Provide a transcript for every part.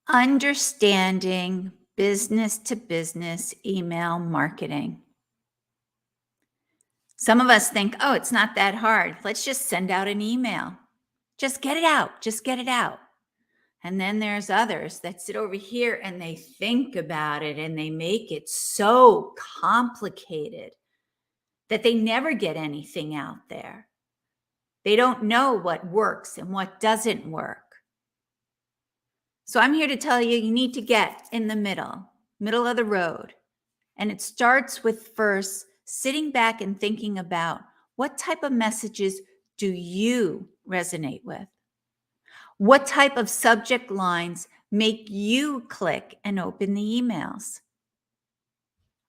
Understanding business to business email marketing. Some of us think, oh, it's not that hard. Let's just send out an email. Just get it out. Just get it out. And then there's others that sit over here and they think about it and they make it so complicated that they never get anything out there. They don't know what works and what doesn't work. So I'm here to tell you, you need to get in the middle of the road. And it starts with first sitting back and thinking about what type of messages do you resonate with? What type of subject lines make you click and open the emails?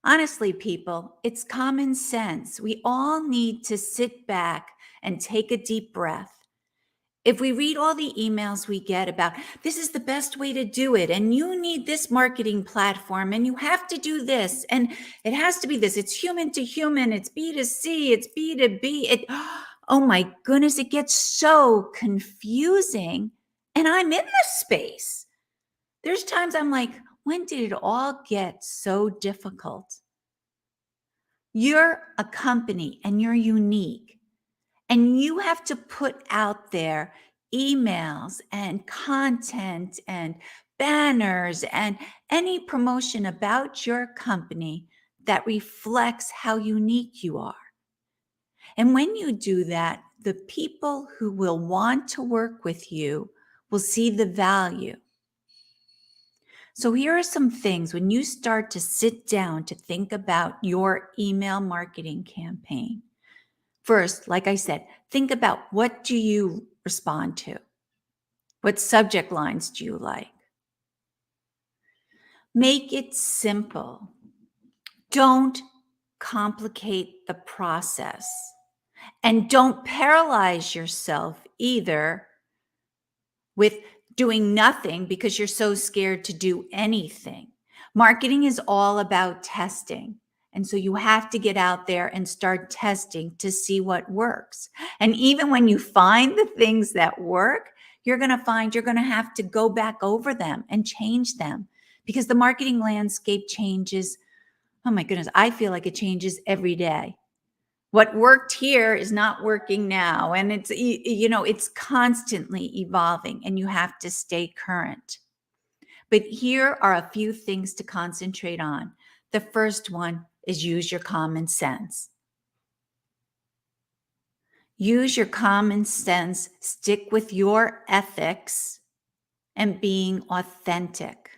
Honestly, people, it's common sense. We all need to sit back and take a deep breath. If we read all the emails we get about this is the best way to do it, and you need this marketing platform, and you have to do this, and it has to be this, it's human to human, it's B2C, it's B2B, oh my goodness, it gets so confusing. And I'm in the space. There's times I'm like, when did it all get so difficult? You're a company and you're unique. And you have to put out there emails and content and banners and any promotion about your company that reflects how unique you are. And when you do that, the people who will want to work with you will see the value. So here are some things when you start to sit down to think about your email marketing campaign. First, like I said, think about what do you respond to? What subject lines do you like? Make it simple. Don't complicate the process. And don't paralyze yourself either with doing nothing because you're so scared to do anything. Marketing is all about testing. And so you have to get out there and start testing to see what works. And even when you find the things that work, you're going to find you're going to have to go back over them and change them because the marketing landscape changes. Oh my goodness, I feel like it changes every day. What worked here is not working now. And it's constantly evolving and you have to stay current. But here are a few things to concentrate on. The first one is use your common sense. Use your common sense, stick with your ethics and being authentic.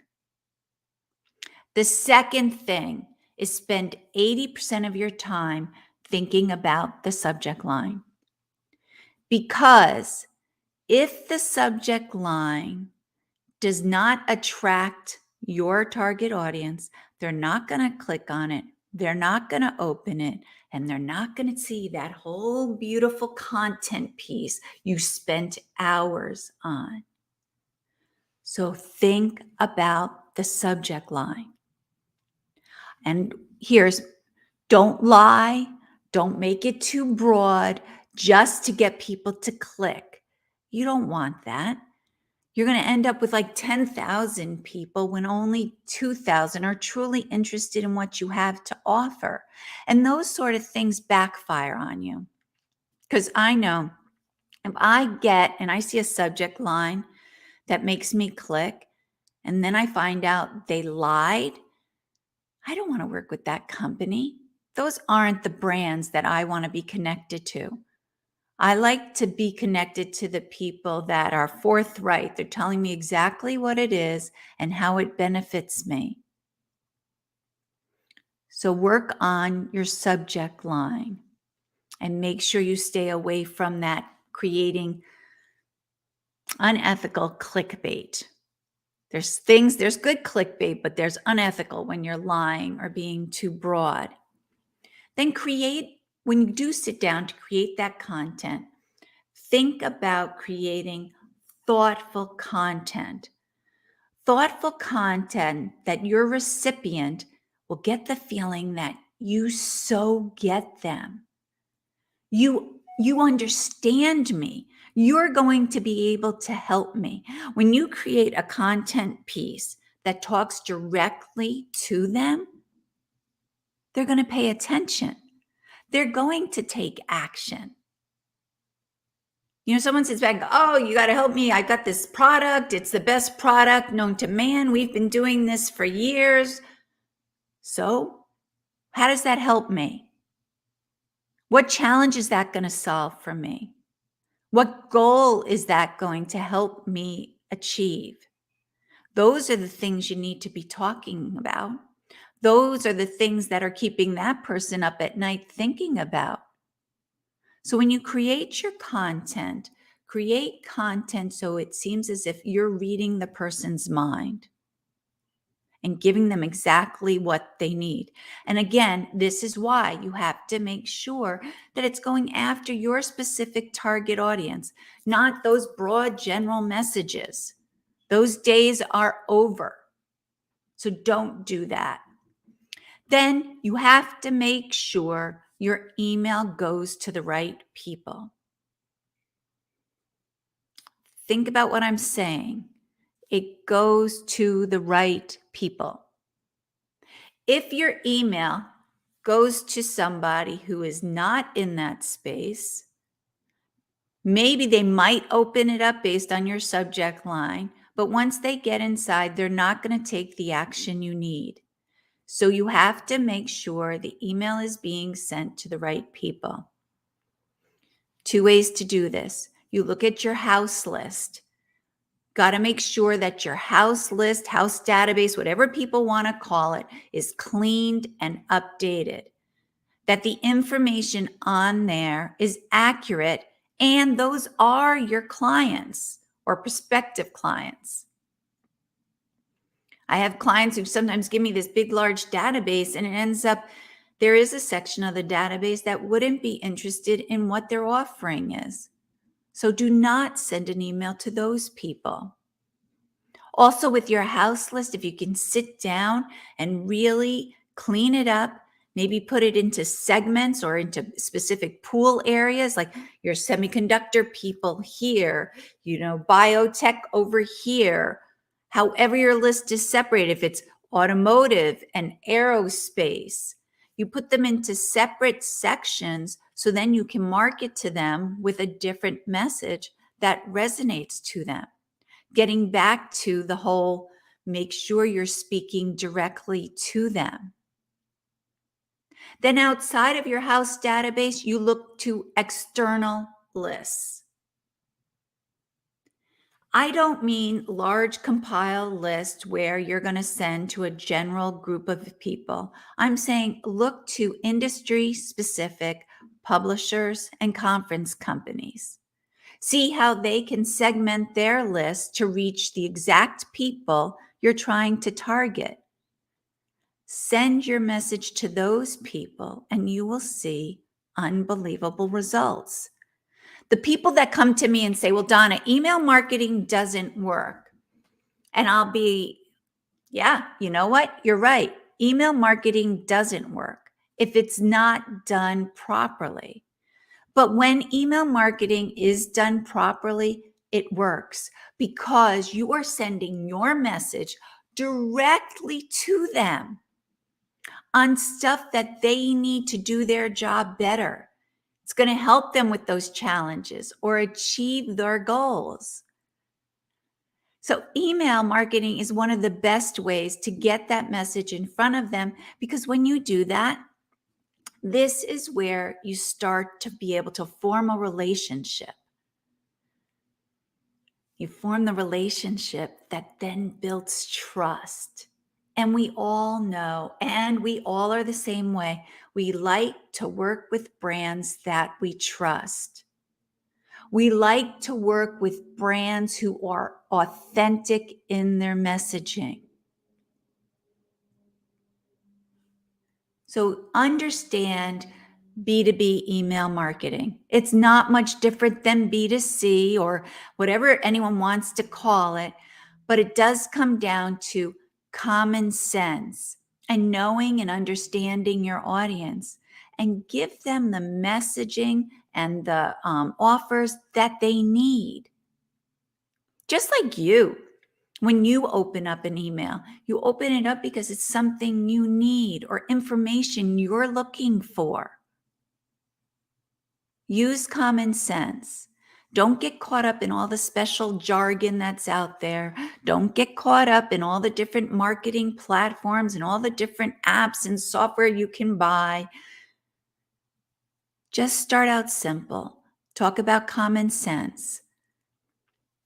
The second thing is spend 80% of your time thinking about the subject line. Because if the subject line does not attract your target audience, they're not going to click on it. They're not going to open it. And they're not going to see that whole beautiful content piece you spent hours on. So think about the subject line. And don't lie. Don't make it too broad just to get people to click. You don't want that. You're going to end up with like 10,000 people when only 2,000 are truly interested in what you have to offer. And those sort of things backfire on you. Because I know if I get and I see a subject line that makes me click, and then I find out they lied, I don't want to work with that company. Those aren't the brands that I want to be connected to. I like to be connected to the people that are forthright. They're telling me exactly what it is and how it benefits me. So work on your subject line and make sure you stay away from that creating unethical clickbait. There's good clickbait, but there's unethical when you're lying or being too broad. Then when you do sit down to create that content, think about creating thoughtful content. Thoughtful content that your recipient will get the feeling that you so get them. You understand me. You're going to be able to help me. When you create a content piece that talks directly to them, they're going to pay attention. They're going to take action. Someone sits back and goes, oh, you got to help me. I got this product. It's the best product known to man. We've been doing this for years. So, how does that help me? What challenge is that going to solve for me? What goal is that going to help me achieve? Those are the things you need to be talking about. Those are the things that are keeping that person up at night thinking about. So when you create your content, create content so it seems as if you're reading the person's mind and giving them exactly what they need. And again, this is why you have to make sure that it's going after your specific target audience, not those broad general messages. Those days are over. So don't do that. Then you have to make sure your email goes to the right people. Think about what I'm saying. It goes to the right people. If your email goes to somebody who is not in that space, maybe they might open it up based on your subject line, but once they get inside, they're not going to take the action you need. So you have to make sure the email is being sent to the right people. 2 ways to do this. You look at your house list. Got to make sure that your house list, house database, whatever people want to call it, is cleaned and updated. That the information on there is accurate, and those are your clients or prospective clients. I have clients who sometimes give me this big, large database, and it ends up there is a section of the database that wouldn't be interested in what their offering is. So do not send an email to those people. Also, with your house list, if you can sit down and really clean it up, maybe put it into segments or into specific pool areas, like your semiconductor people here, biotech over here, however your list is separated, if it's automotive and aerospace, you put them into separate sections so then you can market to them with a different message that resonates to them. Getting back to the whole, make sure you're speaking directly to them. Then outside of your house database, you look to external lists. I don't mean large compile lists where you're going to send to a general group of people. I'm saying look to industry specific publishers and conference companies. See how they can segment their list to reach the exact people you're trying to target. Send your message to those people and you will see unbelievable results. The people that come to me and say, well, Donna, email marketing doesn't work. And I'll be, yeah, you know what? You're right. Email marketing doesn't work if it's not done properly. But when email marketing is done properly, it works because you are sending your message directly to them on stuff that they need to do their job better. It's going to help them with those challenges or achieve their goals. So email marketing is one of the best ways to get that message in front of them, because when you do that, this is where you start to be able to form a relationship. You form the relationship that then builds trust. And we all know, and we all are the same way, we like to work with brands that we trust. We like to work with brands who are authentic in their messaging. So understand B2B email marketing. It's not much different than B2C or whatever anyone wants to call it, but it does come down to common sense and knowing and understanding your audience, and give them the messaging and the offers that they need. Just like you, when you open up an email, you open it up because it's something you need or information you're looking for. Use common sense. Don't get caught up in all the special jargon that's out there. Don't get caught up in all the different marketing platforms and all the different apps and software you can buy. Just start out simple. Talk about common sense.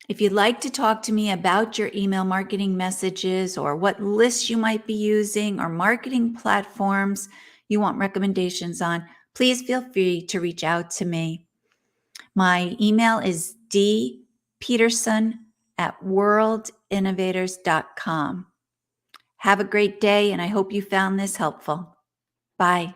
If you'd like to talk to me about your email marketing messages or what lists you might be using or marketing platforms you want recommendations on, please feel free to reach out to me. My email is dpeterson@worldinnovators.com. Have a great day, and I hope you found this helpful. Bye.